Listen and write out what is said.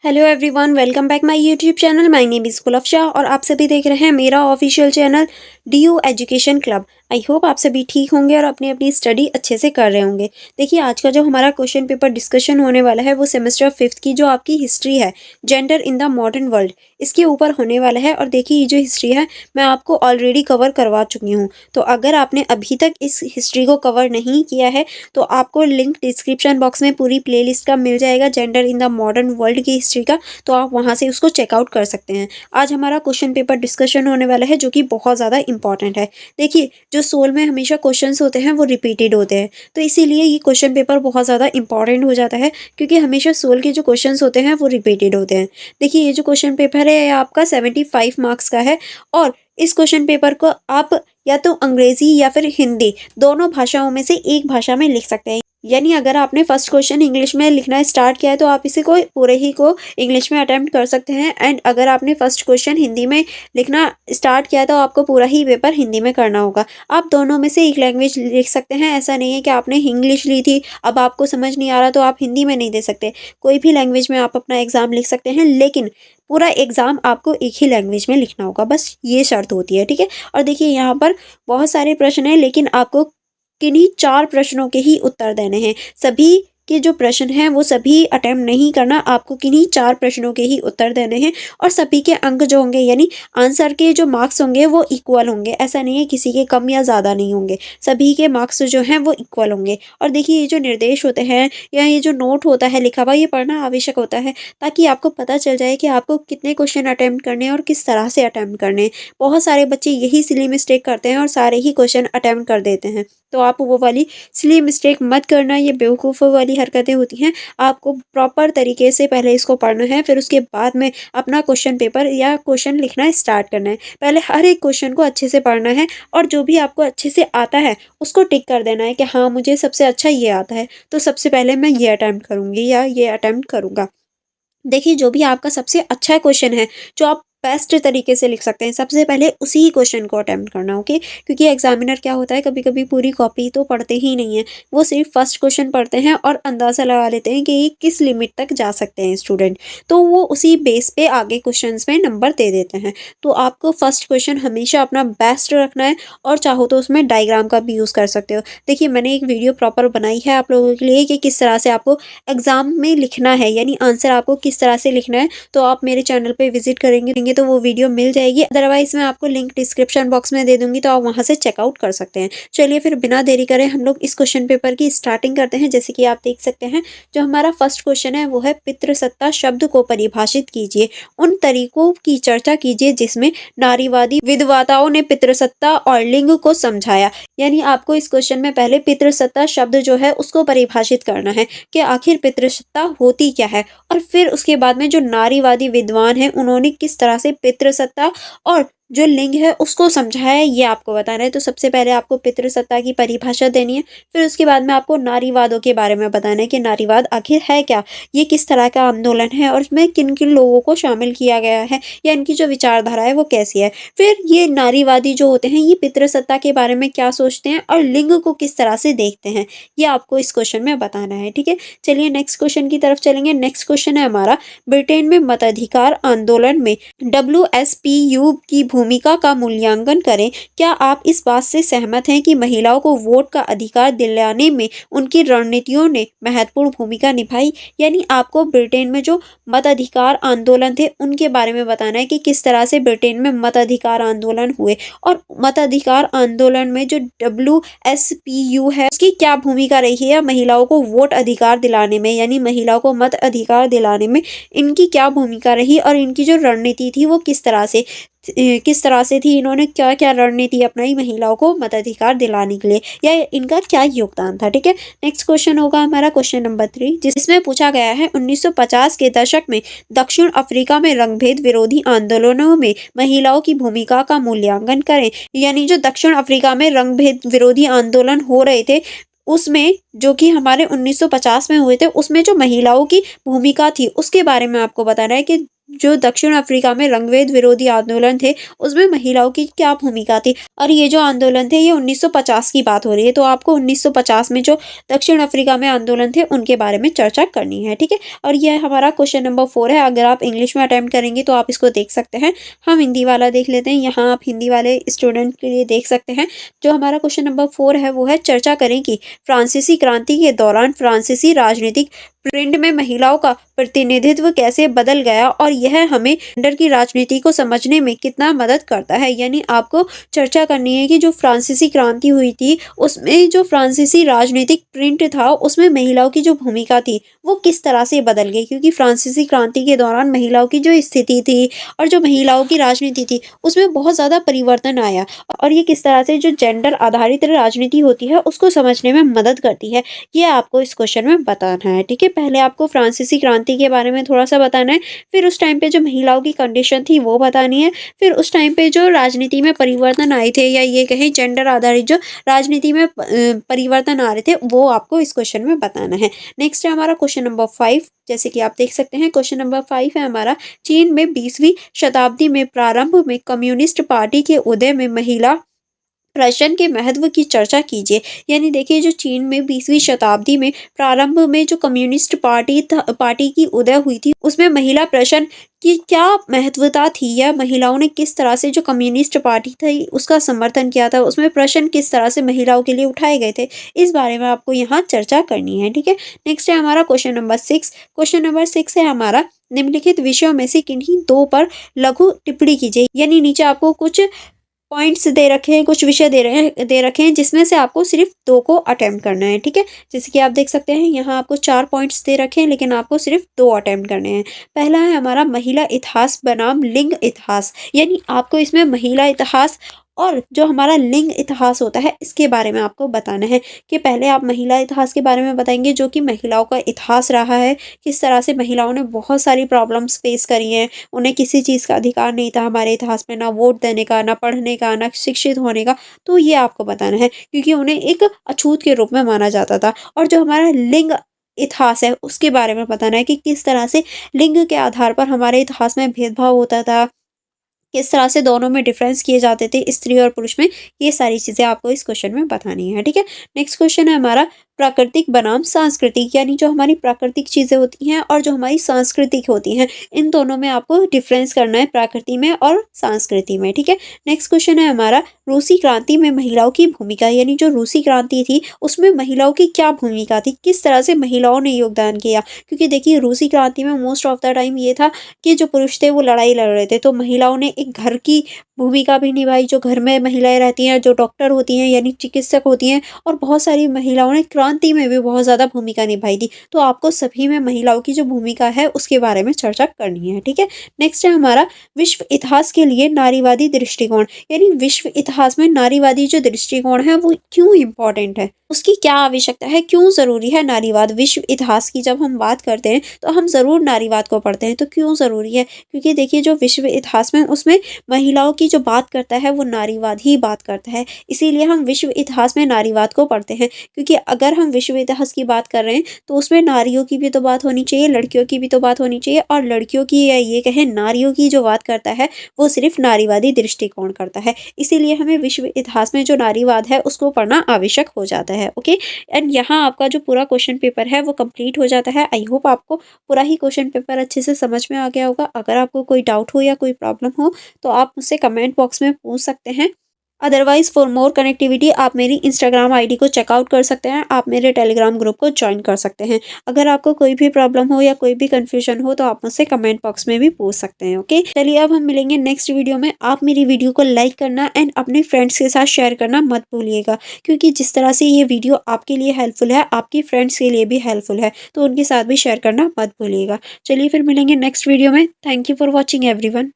Hello everyone, welcome back my YouTube channel. My name is Kulfasha और आप सभी देख रहे हैं मेरा official channel DU education club. I hope आप सभी ठीक होंगे और अपनी अपनी स्टडी अच्छे से कर रहे होंगे। देखिए, आज का जो हमारा क्वेश्चन पेपर डिस्कशन होने वाला है वो सेमेस्टर 5th की जो आपकी हिस्ट्री है, gender in the modern world, इसके ऊपर होने वाला है। और देखिए, ये जो हिस्ट्री है मैं आपको ऑलरेडी कवर करवा चुकी हूँ। तो अगर आपने अभी तक इस हिस्ट्री को कवर नहीं किया है तो आपको लिंक डिस्क्रिप्शन बॉक्स में पूरी प्लेलिस्ट का मिल जाएगा, gender in the modern world की हिस्ट्री का। तो आप वहाँ से उसको चेकआउट कर सकते हैं। आज हमारा क्वेश्चन पेपर डिस्कशन होने वाला है जो कि बहुत ज़्यादा इंपॉर्टेंट है। देखिए, जो सोल में हमेशा क्वेश्चंस होते हैं वो रिपीटेड होते हैं, तो इसीलिए ये क्वेश्चन पेपर बहुत ज़्यादा इंपॉर्टेंट हो जाता है, क्योंकि हमेशा सोल के जो क्वेश्चंस होते हैं वो रिपीटेड होते हैं। देखिए, ये जो क्वेश्चन पेपर है ये आपका 75 मार्क्स का है और इस क्वेश्चन पेपर को आप या तो अंग्रेजी या फिर हिंदी दोनों भाषाओं में से एक भाषा में लिख सकते हैं। यानी अगर आपने फर्स्ट क्वेश्चन इंग्लिश में लिखना स्टार्ट किया है तो आप इसे को पूरे ही को इंग्लिश में अटेम्प्ट कर सकते हैं, एंड अगर आपने फर्स्ट क्वेश्चन हिंदी में लिखना स्टार्ट किया है तो आपको पूरा ही पेपर हिंदी में करना होगा। आप दोनों में से एक लैंग्वेज लिख सकते हैं। ऐसा नहीं है कि आपने इंग्लिश ली थी, अब आपको समझ नहीं आ रहा तो आप हिंदी में नहीं दे सकते। कोई भी लैंग्वेज में आप अपना एग्ज़ाम लिख सकते हैं, लेकिन पूरा एग्ज़ाम आपको एक ही लैंग्वेज में लिखना होगा, बस ये शर्त होती है, ठीक है। और देखिए, यहाँ पर बहुत सारे प्रश्न हैं, लेकिन आपको किन्हीं 4 प्रश्नों के ही उत्तर देने हैं। सभी के जो प्रश्न हैं वो सभी अटेम्प्ट नहीं करना, आपको किन्हीं 4 प्रश्नों के ही उत्तर देने हैं। और सभी के अंक जो होंगे, यानी आंसर के जो मार्क्स होंगे वो इक्वल होंगे। ऐसा नहीं है किसी के कम या ज़्यादा नहीं होंगे, सभी के मार्क्स जो हैं वो इक्वल होंगे। और देखिए, ये जो निर्देश होते हैं या ये जो नोट होता है लिखा हुआ, ये पढ़ना आवश्यक होता है, ताकि आपको पता चल जाए कि आपको कितने क्वेश्चन अटेम्प्ट करने हैं और किस तरह से अटेम्प्ट करने हैं। बहुत सारे बच्चे यही सिली मिस्टेक करते हैं और सारे ही क्वेश्चन अटेम्प्ट कर देते हैं, तो आप वो वाली सिली मिस्टेक मत करना। ये बेवकूफ़ों वाली हरकतें होती हैं। आपको प्रॉपर तरीके से पहले इसको पढ़ना है, फिर उसके बाद में अपना क्वेश्चन पेपर या क्वेश्चन लिखना स्टार्ट करना है। पहले हर एक क्वेश्चन को अच्छे से पढ़ना है और जो भी आपको अच्छे से आता है उसको टिक कर देना है कि हाँ, मुझे सबसे अच्छा ये आता है, तो सबसे पहले मैं ये अटेम्प्ट करूँगी या ये अटेम्प्ट करूँगा। देखिए, जो भी आपका सबसे अच्छा क्वेश्चन है, जो आप बेस्ट तरीके से लिख सकते हैं, सबसे पहले उसी ही क्वेश्चन को अटेम्प्ट करना, ओके। क्योंकि एग्जामिनर क्या होता है, कभी कभी पूरी कॉपी तो पढ़ते ही नहीं है, वो सिर्फ फर्स्ट क्वेश्चन पढ़ते हैं और अंदाज़ा लगा लेते हैं कि ये किस लिमिट तक जा सकते हैं स्टूडेंट, तो वो उसी बेस पे आगे क्वेश्चंस में नंबर दे देते हैं। तो आपको फर्स्ट क्वेश्चन हमेशा अपना बेस्ट रखना है, और चाहो तो उसमें डायग्राम का भी यूज़ कर सकते हो। देखिए, मैंने एक वीडियो प्रॉपर बनाई है आप लोगों के लिए कि किस तरह से आपको एग्ज़ाम में लिखना है, यानी आंसर आपको किस तरह से लिखना है। तो आप मेरे चैनल पे विजिट करेंगे तो वो वीडियो मिल जाएगी, अदरवाइज मैं आपको लिंक डिस्क्रिप्शन बॉक्स में दे दूंगी, तो आप वहां से चेकआउट कर सकते हैं। चलिए फिर बिना देरी करें हम लोग इस क्वेश्चन पेपर की स्टार्टिंग करते हैं। जैसे कि आप देख सकते हैं, जो हमारा फर्स्ट क्वेश्चन है वो है, पितृसत्ता शब्द को परिभाषित कीजिए, उन तरीकों की चर्चा कीजिए जिसमें नारीवादी विद्वताओं ने पितृसत्ता और लिंग को समझाया। यानी आपको इस क्वेश्चन में पहले पितृसत्ता शब्द जो है उसको परिभाषित करना है कि आखिर पितृसत्ता होती क्या है, और फिर उसके बाद में जो नारीवादी विद्वान हैं उन्होंने किस तरह से पितृसत्ता और जो लिंग है उसको समझाया है, ये आपको बताना है। तो सबसे पहले आपको पितृसत्ता की परिभाषा देनी है, फिर उसके बाद में आपको नारीवादों के बारे में बताना है कि नारीवाद आखिर है क्या, ये किस तरह का आंदोलन है और इसमें किन किन लोगों को शामिल किया गया है, या इनकी जो विचारधारा है वो कैसी है। फिर ये नारीवादी जो होते हैं ये पितृसत्ता के बारे में क्या सोचते हैं और लिंग को किस तरह से देखते हैं, ये आपको इस क्वेश्चन में बताना है, ठीक है। चलिए नेक्स्ट क्वेश्चन की तरफ चलेंगे। नेक्स्ट क्वेश्चन है हमारा, ब्रिटेन में मताधिकार आंदोलन में WSPU की भूमिका का मूल्यांकन करें। क्या आप इस बात से सहमत हैं कि महिलाओं को वोट का अधिकार दिलाने में उनकी रणनीतियों ने महत्वपूर्ण भूमिका निभाई। यानी आपको ब्रिटेन में जो मताधिकार आंदोलन थे उनके बारे में बताना है कि किस तरह से ब्रिटेन में मताधिकार आंदोलन हुए, और मताधिकार आंदोलन में जो WSPU है उसकी क्या भूमिका रही है महिलाओं को वोट अधिकार दिलाने में, यानी महिलाओं को मत अधिकार दिलाने में इनकी क्या भूमिका रही, और इनकी जो रणनीति थी वो किस तरह से थी, इन्होंने क्या क्या रणनीति अपनाई महिलाओं को मताधिकार दिलाने के लिए, या इनका क्या योगदान था, ठीक है। नेक्स्ट क्वेश्चन होगा हमारा क्वेश्चन नंबर 3, जिसमें पूछा गया है 1950 के दशक में दक्षिण अफ्रीका में रंगभेद विरोधी आंदोलनों में महिलाओं की भूमिका का मूल्यांकन करें। यानी जो दक्षिण अफ्रीका में रंगभेद विरोधी आंदोलन हो रहे थे उसमें, जो कि हमारे 1950 में हुए थे, उसमें जो महिलाओं की भूमिका थी उसके बारे में आपको बताना है कि जो दक्षिण अफ्रीका में रंगभेद विरोधी आंदोलन थे, उसमें महिलाओं की क्या भूमिका थी। और ये जो आंदोलन थे, ये 1950 की बात हो रही है, तो आपको 1950 में जो दक्षिण अफ्रीका में आंदोलन थे उनके बारे में चर्चा करनी है, ठीक है। और यह हमारा क्वेश्चन नंबर 4 है। अगर आप इंग्लिश में अटेम्प्ट करेंगे तो आप इसको देख सकते हैं। हम हिंदी वाला देख लेते हैं। यहाँ आप हिंदी वाले स्टूडेंट के लिए देख सकते हैं। जो हमारा क्वेश्चन नंबर 4 है वो है, चर्चा करें कि फ्रांसीसी क्रांति के दौरान फ्रांसीसी राजनीतिक ट्रेंड में महिलाओं का प्रतिनिधित्व कैसे बदल गया और यह हमें जेंडर की राजनीति को समझने में कितना मदद करता है। यानी आपको चर्चा करनी है कि जो फ्रांसीसी क्रांति हुई थी उसमें जो फ्रांसीसी राजनीतिक ट्रेंड था उसमें महिलाओं की जो भूमिका थी वो किस तरह से बदल गई, क्योंकि फ्रांसीसी क्रांति के दौरान महिलाओं की जो स्थिति थी और जो महिलाओं की राजनीति थी उसमें बहुत ज़्यादा परिवर्तन आया। और ये किस तरह से जो जेंडर आधारित राजनीति होती है उसको समझने में मदद करती है, ये आपको इस क्वेश्चन में बताना है, ठीक है। पहले आपको फ्रांसीसी क्रांति के बारे में थोड़ा सा बताना है, फिर उस टाइम पे जो महिलाओं की कंडीशन थी वो बतानी है, फिर उस टाइम पे जो राजनीति में परिवर्तन आए थे या ये कहें जेंडर आधारित जो राजनीति में परिवर्तन आ रहे थे वो आपको इस क्वेश्चन में बताना है। नेक्स्ट है हमारा क्वेश्चन नंबर 5। जैसे कि आप देख सकते हैं क्वेश्चन नंबर 5 है हमारा, चीन में 20वीं शताब्दी में प्रारंभ में कम्युनिस्ट पार्टी के उदय में महिला प्रशन के महत्व की चर्चा कीजिए। यानी देखिए जो चीन में 20वीं शताब्दी में प्रारंभ में जो कम्युनिस्ट पार्टी की उदय हुई थी उसमें महिला प्रशन की क्या महत्वता थी, या महिलाओं ने किस तरह से जो कम्युनिस्ट पार्टी थी उसका समर्थन किया था, उसमें प्रश्न किस तरह से महिलाओं के लिए उठाए गए थे, इस बारे में आपको यहाँ चर्चा करनी है, ठीक है। नेक्स्ट है हमारा क्वेश्चन नंबर 6। क्वेश्चन नंबर 6 है हमारा, निम्नलिखित विषयों में से किन्हीं दो पर लघु टिप्पणी कीजिए। यानी नीचे आपको कुछ पॉइंट्स दे रखे हैं, कुछ विषय दे रखे हैं जिसमें से आपको सिर्फ 2 को अटेम्प्ट करना है, ठीक है। जैसे कि आप देख सकते हैं यहाँ आपको 4 पॉइंट्स दे रखे हैं लेकिन आपको सिर्फ 2 अटेम्प्ट करने हैं। पहला है हमारा महिला इतिहास बनाम लिंग इतिहास। यानी आपको इसमें महिला इतिहास और जो हमारा लिंग इतिहास होता है इसके बारे में आपको बताना है। कि पहले आप महिला इतिहास के बारे में बताएंगे जो कि महिलाओं का इतिहास रहा है, किस तरह से महिलाओं ने बहुत सारी प्रॉब्लम्स फेस करी हैं, उन्हें किसी चीज़ का अधिकार नहीं था हमारे इतिहास में, ना वोट देने का, ना पढ़ने का, ना शिक्षित होने का। तो ये आपको बताना है क्योंकि उन्हें एक अछूत के रूप में माना जाता था। और जो हमारा लिंग इतिहास है उसके बारे में बताना है कि किस तरह से लिंग के आधार पर हमारे इतिहास में भेदभाव होता था, किस तरह से दोनों में डिफरेंस किए जाते थे स्त्री और पुरुष में। ये सारी चीज़ें आपको इस क्वेश्चन में बतानी है, ठीक है। नेक्स्ट क्वेश्चन है हमारा, प्राकृतिक बनाम सांस्कृतिक। यानी जो हमारी प्राकृतिक चीज़ें होती हैं और जो हमारी सांस्कृतिक होती हैं इन दोनों में आपको डिफरेंस करना है, प्राकृति में और संस्कृति में, ठीक है। नेक्स्ट क्वेश्चन है हमारा, रूसी क्रांति में महिलाओं की भूमिका। यानी जो रूसी क्रांति थी उसमें महिलाओं की क्या भूमिका थी, किस तरह से महिलाओं ने योगदान किया। क्योंकि देखिए रूसी क्रांति में मोस्ट ऑफ द टाइम ये था कि जो पुरुष थे वो लड़ाई लड़ रहे थे, तो महिलाओं ने एक घर की भूमिका भी निभाई, जो घर में महिलाएं रहती हैं, जो डॉक्टर होती हैं यानी चिकित्सक होती हैं, और बहुत सारी महिलाओं ने क्रांति में भी बहुत ज़्यादा भूमिका निभाई थी। तो आपको सभी में महिलाओं की जो भूमिका है उसके बारे में चर्चा करनी है, ठीक है। नेक्स्ट है हमारा, विश्व इतिहास के लिए नारीवादी दृष्टिकोण। यानी विश्व इतिहास में नारीवादी जो दृष्टिकोण है वो क्यों इम्पोर्टेंट है, उसकी क्या आवश्यकता है, क्यों ज़रूरी है नारीवाद। विश्व इतिहास की जब हम बात करते हैं तो हम ज़रूर नारीवाद को पढ़ते हैं, तो क्यों ज़रूरी है, क्योंकि देखिए जो विश्व इतिहास में उसमें महिलाओं की जो बात करता है वो नारीवाद ही बात करता है, इसीलिए हम विश्व इतिहास में नारीवाद को पढ़ते हैं। क्योंकि अगर हम विश्व इतिहास की बात कर रहे हैं तो उसमें नारियों की भी तो बात होनी चाहिए, लड़कियों की भी तो बात होनी चाहिए, और लड़कियों की या ये कहें नारियों की जो बात करता है वो सिर्फ नारीवादी दृष्टिकोण करता है। इसीलिए हमें विश्व इतिहास में जो नारीवाद है उसको पढ़ना आवश्यक हो जाता है, ओके। एंड यहाँ आपका जो पूरा क्वेश्चन पेपर है वो कंप्लीट हो जाता है। आई होप आपको पूरा ही क्वेश्चन पेपर अच्छे से समझ में आ गया होगा। अगर आपको कोई डाउट हो या कोई प्रॉब्लम हो तो आप मुझसे कमेंट बॉक्स में पूछ सकते हैं। अदरवाइज फॉर मोर कनेक्टिविटी आप मेरी इंस्टाग्राम आईडी को चेकआउट कर सकते हैं, आप मेरे टेलीग्राम ग्रुप को ज्वाइन कर सकते हैं। अगर आपको कोई भी प्रॉब्लम हो या कोई भी कंफ्यूजन हो तो आप मुझसे कमेंट बॉक्स में भी पूछ सकते हैं, ओके। चलिए अब हम मिलेंगे नेक्स्ट वीडियो में। आप मेरी वीडियो को लाइक करना एंड अपने फ्रेंड्स के साथ शेयर करना मत भूलिएगा, क्योंकि जिस तरह से ये वीडियो आपके लिए हेल्पफुल है आपकी फ्रेंड्स के लिए भी हेल्पफुल है, तो उनके साथ भी शेयर करना मत भूलिएगा। चलिए फिर मिलेंगे नेक्स्ट वीडियो में। Thank you for watching everyone.